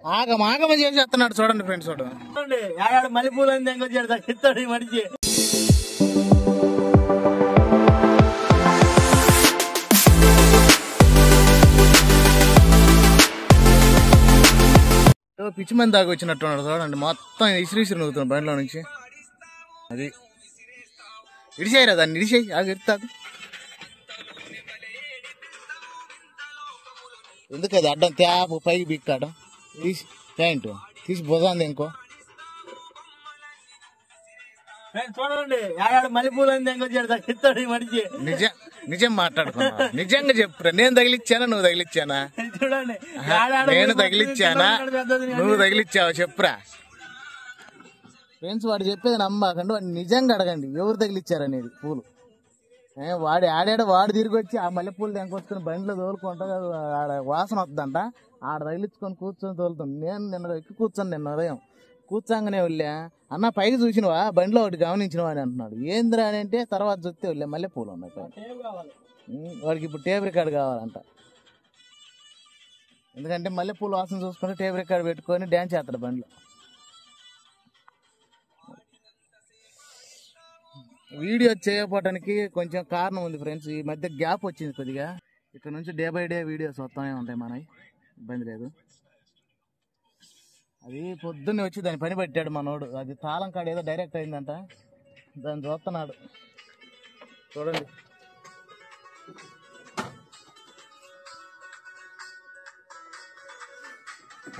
ఆగమాగమ చేసేస్తున్నాడు చూడండి ఫ్రెండ్స్. చూడండి ఏడాడు మల్లెపూలు అని తెంగొచ్చాడు తగ్గిస్తాడు ఈ మనిషి. పిచ్చి మంది దాకా వచ్చినట్టున్నాడు చూడండి. మొత్తం ఇసిరి నవ్వుతున్నాడు బండిలో నుంచి. అది ఇడిసేయరా దాన్ని, ఇడిసేయి. ఆగి ఇడతాడు. ఎందుకు అది అడ్డం తేపు పైకి బిక్కాడు. తీసి ప్యాంటు తీసి బుధాంది ఇంకో. చూడండి ఏడాడు మల్లెపూలు అని తెంగొచ్చాడు తగ్గిస్తాడు ఈ మనిషి. నిజం మాట్లాడుకున్నా. నిజంగా చెప్పురా. నేను తగిలిచ్చానా నువ్వు తగిలిచ్చానా? చూడండి నేను తగిలిచ్చానా నువ్వు తగిలిచ్చావా చెప్పురా ఫ్రెండ్స్. వాడు చెప్పేది నమ్మకండి, వాడు నిజంగా అడగండి ఎవరు తగిలిచ్చారనేది పూలు. వాడి ఆడాడ వాడు తిరిగి వచ్చి ఆ మల్లెపూలు తెంకొచ్చుకొని బండిలో తోలుకుంటా ఆడ వాసన వద్దంట. ఆడ తగిలించుకొని కూర్చొని తోలుతుంది. నేను నిన్న ఎక్కి కూర్చొని నిన్న ఉదయం కూర్చోగానే వెళ్ళా. అన్న పైకి చూసినవా బండిలో ఒకటి గమనించినవా అని అంటున్నాడు. ఏంద్రా అని అంటే తర్వాత చూస్తే వెళ్ళా మల్లెపూలు ఉన్నాయి పైన. వాడికి ఇప్పుడు టేప్ రికార్డు కావాలంట. ఎందుకంటే మల్లెపూలు వాసన చూసుకుంటే టేప్ రికార్డు పెట్టుకొని డ్యాన్స్ చేస్తాడు బండిలో. వీడియో చేయకపోవడానికి కొంచెం కారణం ఉంది ఫ్రెండ్స్. ఈ మధ్య గ్యాప్ వచ్చింది కొద్దిగా. ఇక్కడ నుంచి డే బై డే వీడియోస్ వస్తానే ఉంటాయి మనవి, ఇబ్బంది లేదు. అది పొద్దున్నే వచ్చి దాని పని పెట్టాడు మనోడు. అది తాళం కాడ ఏదో డైరెక్ట్ అయిందంట, దాన్ని చూస్తున్నాడు చూడండి.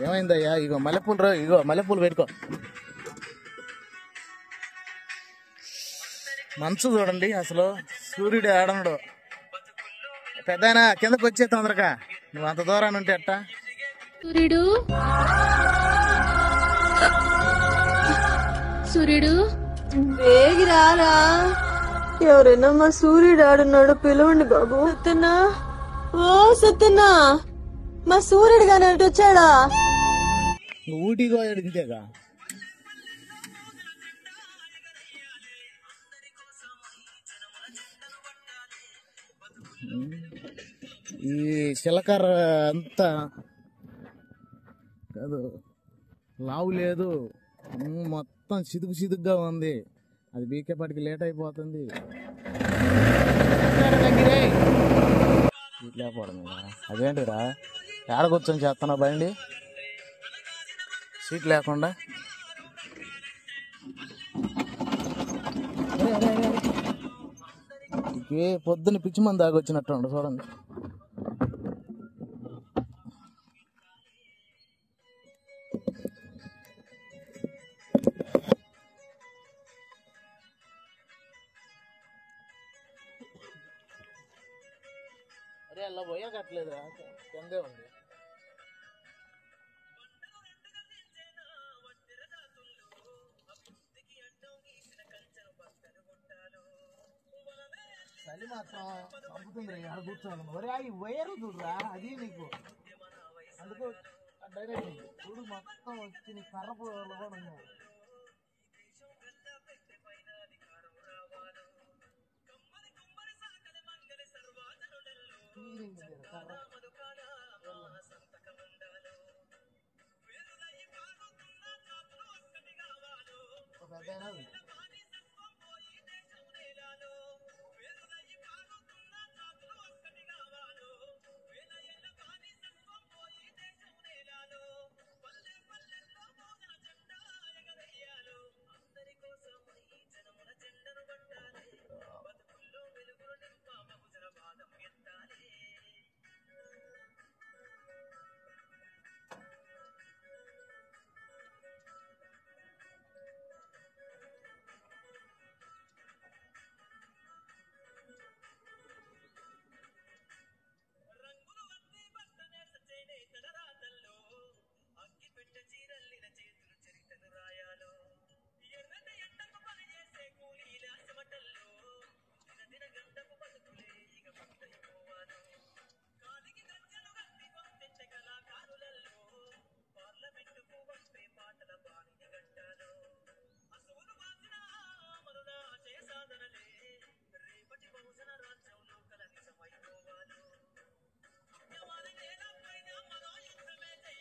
ఏమైందయ్యా? ఇగో మల్లెపూలు పెట్టుకో. మంచు చూడండి అసలు. సూర్యుడు ఆడనడు. పెద్దనా కిందకు వచ్చే తొందరగా. నువ్వు అంత దూరాన్ని ఉంటే అట్టా. సూర్యుడు వేగి రారా. ఎవరైనా మా సూర్యుడు ఆడున్నాడు పిలవండి బాబు. సత్యనా, ఓ సత్యనా, మా సూర్యుడు గాని అటు వచ్చాడా? ఊటిగా అడిగితేగా. ఈ చిలకర అంతా కాదు, లావు లేదు, మొత్తం సిదుగుగా ఉంది. అది బీకేపటికి లేట్ అయిపోతుంది. లేకపోవడం అదేంటిరా ఏడ కూర్చొని చేస్తున్నా బండి సీట్ లేకుండా. పొద్దున్న పిచ్చి మంది దాకా వచ్చినట్టు చూడండి. అరే అలా పోయా కట్టలేదురా, కిందే ఉంది. చలి మాత్రం చంపుతుంది. ఆడ కూర్చోవాలి. ఒరే ఈ వైరు చూడరా, అది నీకు అందుకు డైరెక్ట్ చూడు మొత్తం వచ్చి నీ కర్రపులో కూడా ఉన్నాయి.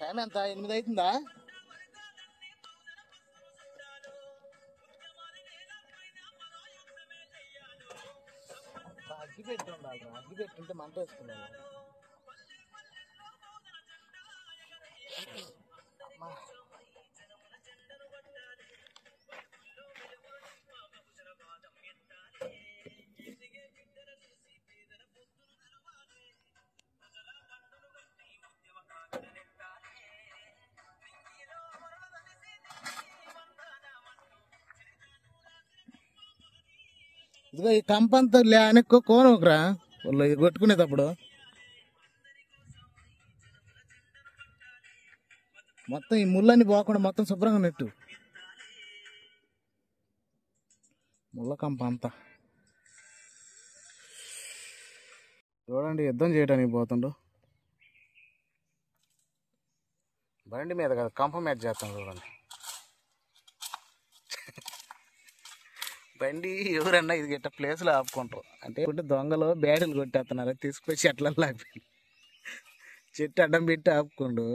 టైం ఎంత 8 అవుతుందా? అగ్గి పెట్టి ఉండాలి, అగ్గి పెట్టుంటే మంట వేసుకున్నాను. ఇదిగో ఈ కంపంతా వెనక్కు కోనకురా వాళ్ళు ఇది కొట్టుకునేటప్పుడు మొత్తం ఈ ముళ్ళని పోకుండా మొత్తం శుభ్రంగా నెట్టు. ముళ్ళ కంప అంతా చూడండి, యుద్ధం చేయడానికి పోతుండు. బండి మీద కదా, కంప మీద చేస్తాం చూడండి. బండి ఎవరన్నా ఇది గిట్ట ప్లేస్లో ఆపుకుంటారు అంటే దొంగలు బ్యాడీలు కొట్టేస్తున్నారు, తీసుకొచ్చి అట్లా ఆపి చెట్టు అడ్డం పెట్టి ఆపుకోండు.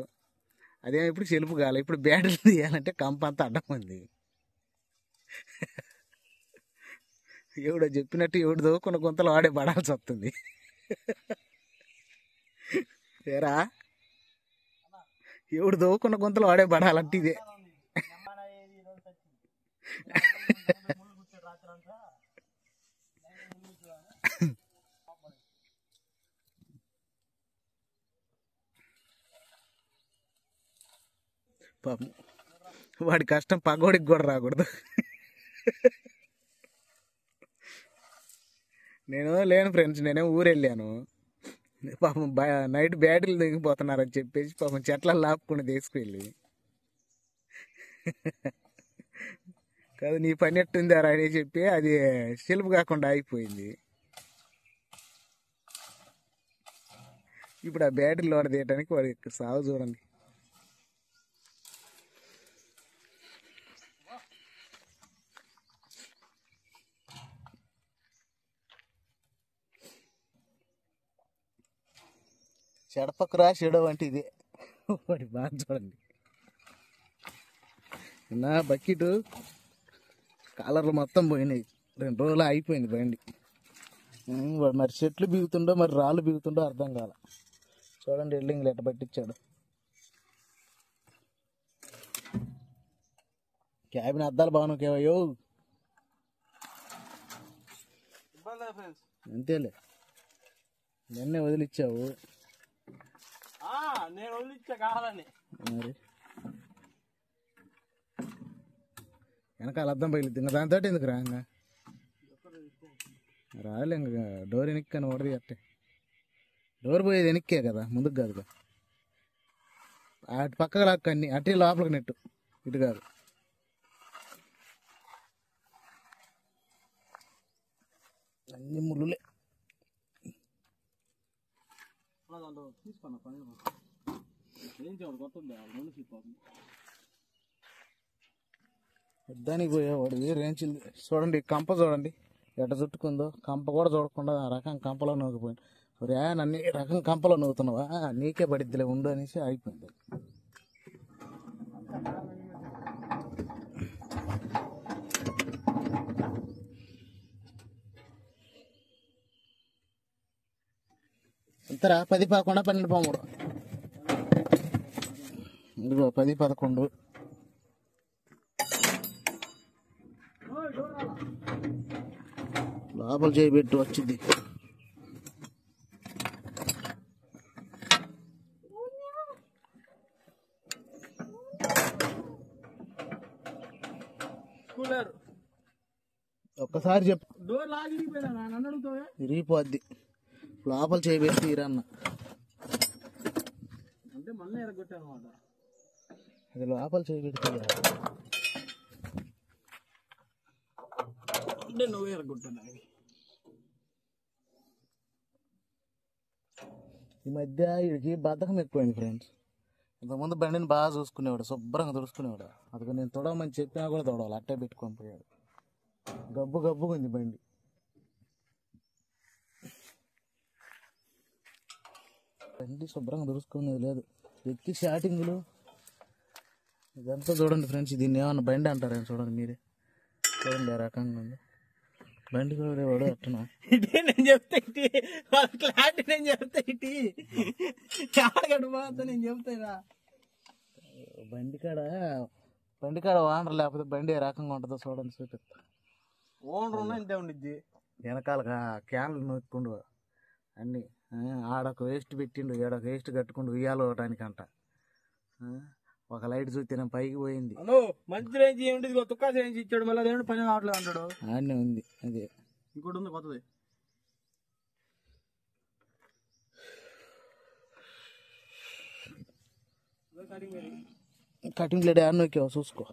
అదేమో ఇప్పుడు చెలుపు కాలే, ఇప్పుడు బ్యాడీలు తీయాలంటే కంప అంతా అడ్డం ఉంది. ఎవడో చెప్పినట్టు ఎవడు దోకున్న గుంతలు వాడే పడాల్సి వస్తుంది. ఏరా, ఎవడు దోకున్న గుంతలు వాడే పడాలంటే ఇదే. పాపం వాడి కష్టం పగోడికి కూడా రాకూడదు. నేను లేను ఫ్రెండ్స్, నేనే ఊరు వెళ్ళాను. పాపం నైట్ బ్యాటరీలు దిగిపోతున్నారని చెప్పేసి పాపం చెట్లలో లాపుకుని తీసుకువెళ్ళి కాదు నీ పని ఎట్టుందారా అని చెప్పి అది సెల్ఫ్ కాకుండా అయిపోయింది. ఇప్పుడు ఆ బ్యాటరీ లోడ్ తీయడానికి వాడి సాగు చూడండి. చెడపకురా చెడు అంటే ఇదే వాడి బాగా చూడండి. నా బకెట్ కాలర్లు మొత్తం పోయినాయి, 2 రోజులు అయిపోయింది బండి. మరి చెట్లు బిగుతుండో మరి రాళ్ళు బిగుతుండో అర్థం కాల. చూడండి ఎల్లింగ్ ఎట్ట పట్టించాడు. క్యాబిన్ అద్దాలు బాగున్నాయో అంతేలే, నిన్నే వదిలిచ్చావు. నేను వదిలిచ్చా కావాలని మరి వెనకాల అద్దం పగిలిద్ది, ఇంకా దాంతో ఎందుకు రా, ఇంకా రాలే. ఇంకా డోర్ వెనక్కి ఓడది అట్టే, డోర్ పోయేది వెనక్కే కదా, ముందుకు కాదుగా. అటు పక్కగా లాక్క అన్ని అటే లోపలికి నెట్టు, ఇటు కాదు. అన్ని ముళ్ళులే. తీసుకున్నా పని ఏం చేయడు కొత్త యుద్ధానికి పోయేవాడు రేంచి చూడండి, కంప చూడండి ఎట్ట చుట్టుకుందో. కంప కూడా చూడకుండా ఆ రకం కంపలో నూగిపోయింది. ఒరే నన్ను ఈ రకం కంపలో నూగుతున్నావా, నీకే పడిద్దిలే ఉండు అనేసి అయిపోయింది. ఎంతరా 10, 11, 12 పాముడు. ఇదిగో 10, 11 లోపల చేయబెట్టు వచ్చింది. ఒక్కసారి చెప్పు, డోర్ లాగిపోయినా నన్ను అడుగుతావే, విరిగిపోద్ది. లోపల చేయబెట్టి తీరన్న అంటే మళ్ళీ ఎరగొట్టాను అన్నమాట. అది లోపల చేయబెడితే అంటే నువ్వే ఎరగొట్టాను. ఈ మధ్య వీడికి బద్ధకం ఎక్కువైంది ఫ్రెండ్స్. ఇంతకుముందు బండిని బాగా చూసుకునేవాడు, శుభ్రంగా తుడుచుకునేవాడు. అందుకు నేను తొడవమని చెప్పినా కూడా తొడవాలి, అట్టే పెట్టుకొని పోయాడు. గబ్బు గబ్బుగా ఉంది బండి. బండి శుభ్రంగా తుడుచుకునేది లేదు. ఎక్కి స్టార్టింగ్లు ఇదంతా చూడండి ఫ్రెండ్స్. దీన్ని ఏమన్నా బండి అంటారని చూడండి మీరే. చూడండి ఆ రకంగా ఉంది బండి కూడా వాడు అట్టనా. ఇటీ నేను చెప్తా ఇటీ వాళ్ళ క్లారిటీ నేను చెప్తా ఇటీ గడిపోతా నేను చెప్తాయిరా. బండి కాడ ఓనర్ లేకపోతే బండి ఏ రకంగా ఉంటుందో చూడండి చూపిస్తా. ఓనర్ ఉన్నా ఇంతే ఉండిద్ది. వెనకాల క్యాన్లు నొక్కుండు అన్నీ. ఆడొక వేస్ట్ పెట్టిండు, ఈడొక వేస్ట్ కట్టుకుండు ఉయ్యాలు అవటానికంట. ఒక లైట్ చూస్తేనే పైకి పోయింది. హలో మంచి రేంజ్ ఏమిటి తుక్కా రేంజ్ ఇచ్చాడు, మళ్ళీ అదేమిటి పని కావట్లేదు అంటాడు. ఆడనే ఉంది అదే. ఇంకోటి ఉంది కొత్తది. కటింగ్ ప్లేట్ ఆడ నొక్కావు చూసుకో.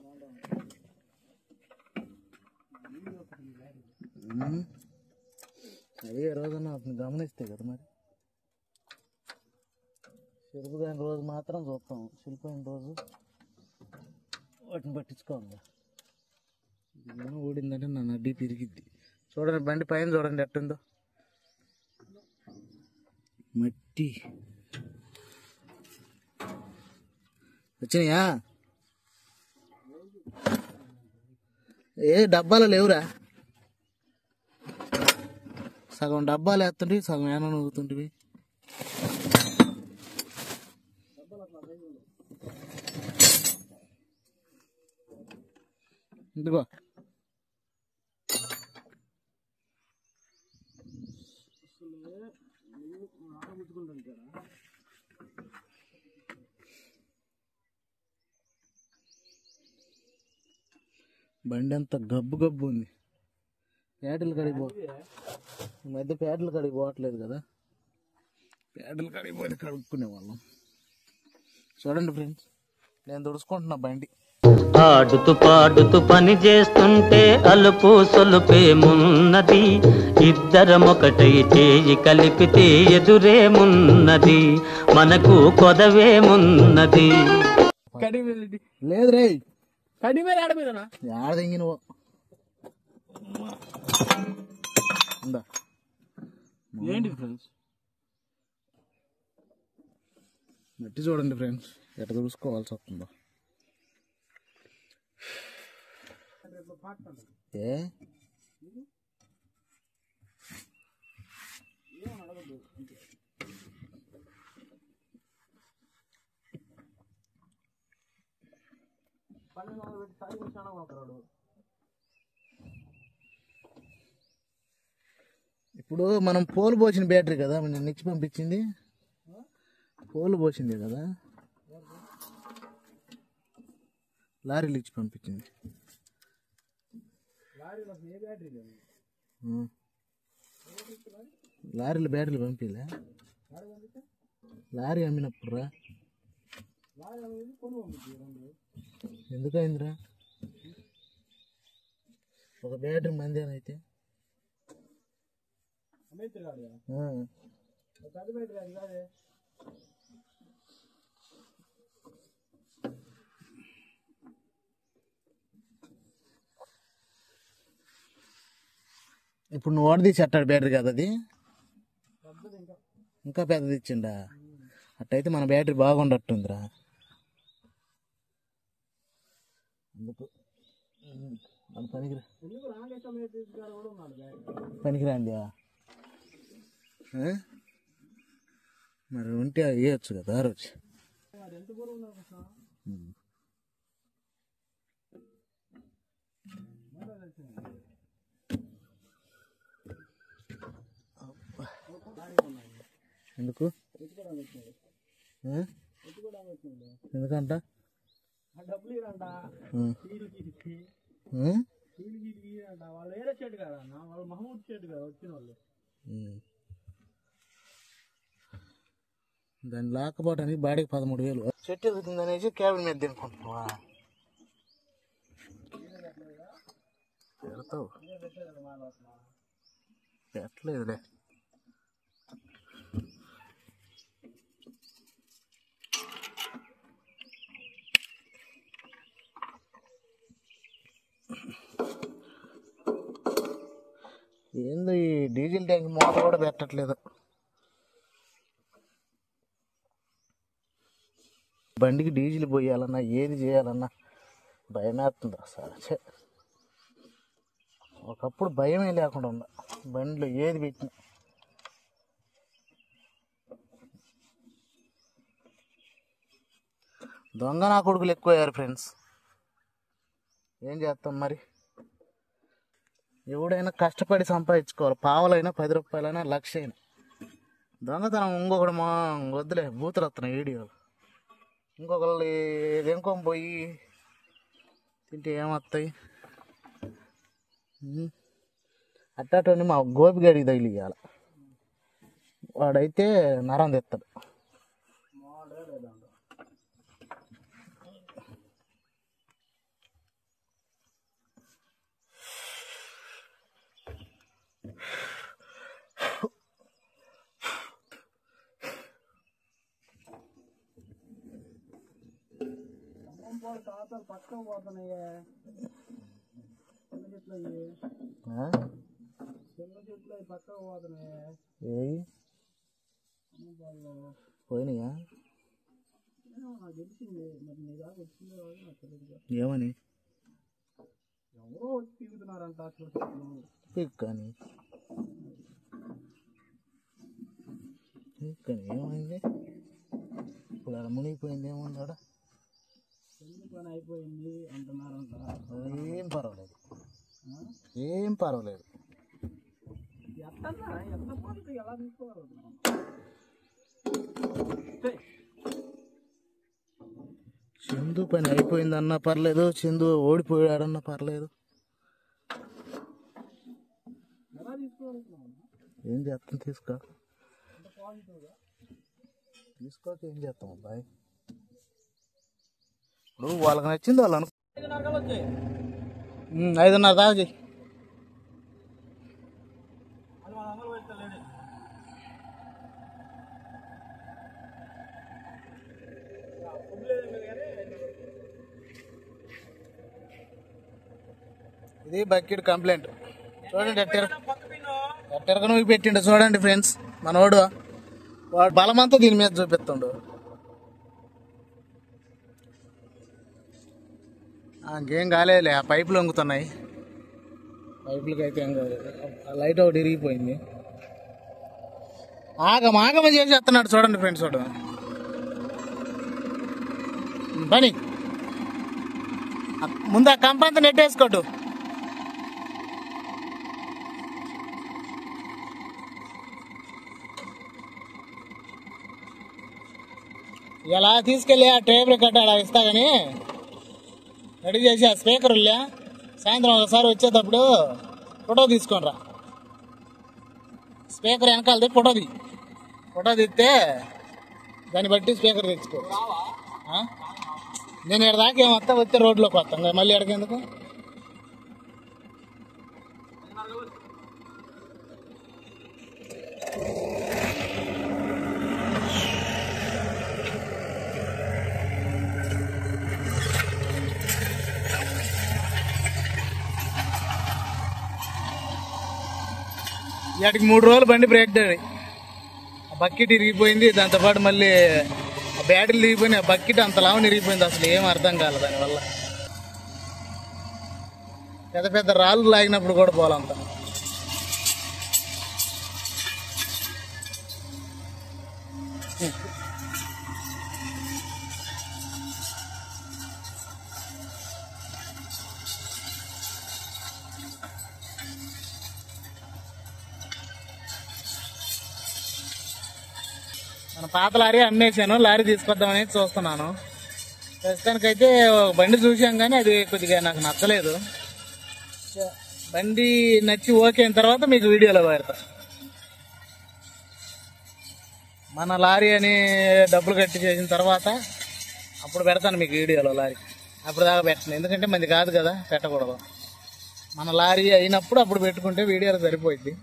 అదే రోజున అతను గమనిస్తే కదా మరి. చెరుపు కాని రోజు మాత్రం చూస్తాం, శిల్పోయిన రోజు వాటిని పట్టించుకోవాలి. ఏమో ఊడిందంటే నా నడ్డి తిరిగిద్ది. చూడండి బండి పైన చూడండి ఎట్టుందో మట్టి. వచ్చినాయా? ఏ డబ్బాలు లేవురా, సగం డబ్బాలు వేస్తుంటే సగం ఏమో నవ్వుతుంటివి. ఇదిగో బండి అంతా గబ్బు గబ్బు ఉంది. పేటలు కడిగి ఈ మధ్య పేటలు కడిగి పోవట్లేదు కదా, పేటలు కడిగిపోతే కడుక్కునే వాళ్ళం. చూడండి ఫ్రెండ్స్, నేను తుడుచుకుంటున్నా బండి. ఆడుతూ పాడుతూ పని చేస్తుంటే అలుపు సొలుపేమున్నది, ఇద్దరమొకటై చేయి కలిపితే ఎదురేమున్నది, మనకు కొదవేమున్నది. లేదు రే కడి మీద ఆడ మీద ఆడ తెంగిన ఏంటి ఫ్రెండ్స్ మట్టి చూడండి ఫ్రెండ్స్ ఎట్లా చూసుకోవాల్సి వస్తుందో. ఏ ఇప్పుడు మనం పోలు పోసిన బ్యాటరీ కదా నేను ఇచ్చి పంపించింది, పోలు పోసింది కదా లారీలు ఇచ్చి పంపించింది. లారీలు బ్యాటరీలు పంపిలే, లారీ అమ్మినప్పుడు రా. ఎందుకైందిరా ఒక బ్యాటరీ మందేనైతే. ఇప్పుడు నువ్వు ఓడదీసి అట్టాడు బ్యాటరీ కదా అది, ఇంకా పెద్దది ఇచ్చిండా. అట్టయితే మన బ్యాటరీ బాగుండట్టుందిరా. అందుకు మన పనికిరాండి మరి ఉంటే వేయచ్చు కదా ఆ రోజు. ఎందుకు ఎందుకంట డబ్బులు ఇరంట వాళ్ళు వేరే చెట్టు కదా అన్న, వాళ్ళు మహమూద్ చెట్టు కదా వచ్చిన వాళ్ళు. దాన్ని లాక్కపోవడానికి బాడీకి 13,000 చెట్టు ఎదుగుతుందనేసి క్యాబిన్ మీద తినుకుంటున్నావా? పెడతావు పెట్టలేదులే. ఏందో ఈ డీజిల్ ట్యాంక్ మూత కూడా పెట్టట్లేదు. బండికి డీజిల్ పోయాలన్నా ఏది చేయాలన్నా భయమేస్తుంది అసలు. ఒకప్పుడు భయమే లేకుండా ఉందా బండిలో ఏది పెట్టినా. దొంగ నా కొడుకులు ఎక్కువయ్యారు ఫ్రెండ్స్. ఏం చేస్తాం మరి, ఎవడైనా కష్టపడి సంపాదించుకోవాలి. పావులైనా 10 రూపాయలైనా 1,00,000 అయినా. దొంగతనం ఇంకొకటి మా వద్దులే, బూతులు వస్తున్నాయి వీడియోలు. ఇంకొకళ్ళు ఇంకొక పోయి తింటే ఏమొస్తాయి. అట్టాటోని మా గోపిగాడికి తగిలియాలి, వాడైతే నరం తెస్తాడు. తాతలు పక్కన పోతున్నాయే చిన్న చెట్లు అవి పక్కన పోతున్నాయే. పోయినాయా? నాకు తెలిసింది, మరి నీ దాకా వచ్చిందో నాకు తెలియదు. ఏమని ఎవరో వచ్చి తిరుగుతున్నారంట అసలు. కానీ ఏమైంది ఇప్పుడు? అక్కడ మునిగిపోయింది. ఏముంది ఆడ? ఎందుకు పని అయిపోయింది అంటున్నారంట. ఏం పర్వాలేదు, ఏం పర్వాలేదు. ఎంత పనులు ఎలా తీసుకోవాలి? చందు పని అయిపోయిందన్నా పర్లేదు, చందు ఓడిపోయాడన్నా పర్లేదు. ఎలా తీసుకోవాలి? ఏం చేస్తాం, తీసుకోక ఏం చేస్తాం అబ్బాయి. ఇప్పుడు వాళ్ళకి నచ్చింది వాళ్ళు అనుకో. 5:30 దాకా చెయ్యి. ఇది బకెట్ కంప్లైంట్ చూడండి. ఎట్టెరక నువ్వు పెట్టిండు చూడండి ఫ్రెండ్స్. మనోడు వాడు బలమంతా దీని మీద చూపిస్తుండు. ఇంకేం కాలేదులే, ఆ పైపులు వంగుతున్నాయి. పైపులకి అయితే ఏం కాలేదు. ఆ లైట్ ఒకటి ఇరిగిపోయింది. ఆగమ చేసేస్తున్నాడు చూడండి ఫ్రెండ్స్. వాడు పని ముందు ఆ కంపంతా నెట్టేసుకోడు. ఇలా తీసుకెళ్ళి ఆ టేప్ రికార్డ్ అలా ఇస్తా కానీ రెడీ చేసి ఆ స్పీకర్ సాయంత్రం ఒకసారి వచ్చేటప్పుడు ఫోటో తీసుకొని రా. స్పీకర్ వెనకాలది ఫోటో తీస్తే దాన్ని బట్టి స్పీకర్ తెచ్చుకో. నేను ఇక్కడ దాకా ఏమొస్తా, వచ్చే రోడ్లోకి వస్తాను మళ్ళీ ఎడకెందుకు. ఇక్కడికి 3 రోజులు బండి బ్రేక్ డాడి. ఆ బకెట్ ఇరిగిపోయింది, దాంతోపాటు మళ్ళీ ఆ బ్యాటరీలు ఇరిగిపోయినాయి. ఆ బకెట్ అంత లావని ఇరిగిపోయింది, అసలు ఏం అర్థం కాలేదు దానివల్ల. పెద్ద రాళ్ళు లాగినప్పుడు కూడా పోలంత. మన పాత లారీ అమ్మేశాను, లారీ తీసుకొద్దామని చూస్తున్నాను. ప్రస్తుతానికైతే బండి చూసాం కానీ అది కొద్దిగా నాకు నచ్చలేదు. బండి నచ్చి ఓకే అయిన తర్వాత మీకు వీడియోలో పెడతా. మన లారీ అని డబ్బులు కట్టి చేసిన తర్వాత అప్పుడు పెడతాను మీకు వీడియోలో లారీ. అప్పుడు దాకా పెట్టను, ఎందుకంటే మంది కాదు కదా, పెట్టకూడదు. మన లారీ అయినప్పుడు అప్పుడు పెట్టుకుంటే వీడియోలో సరిపోయింది.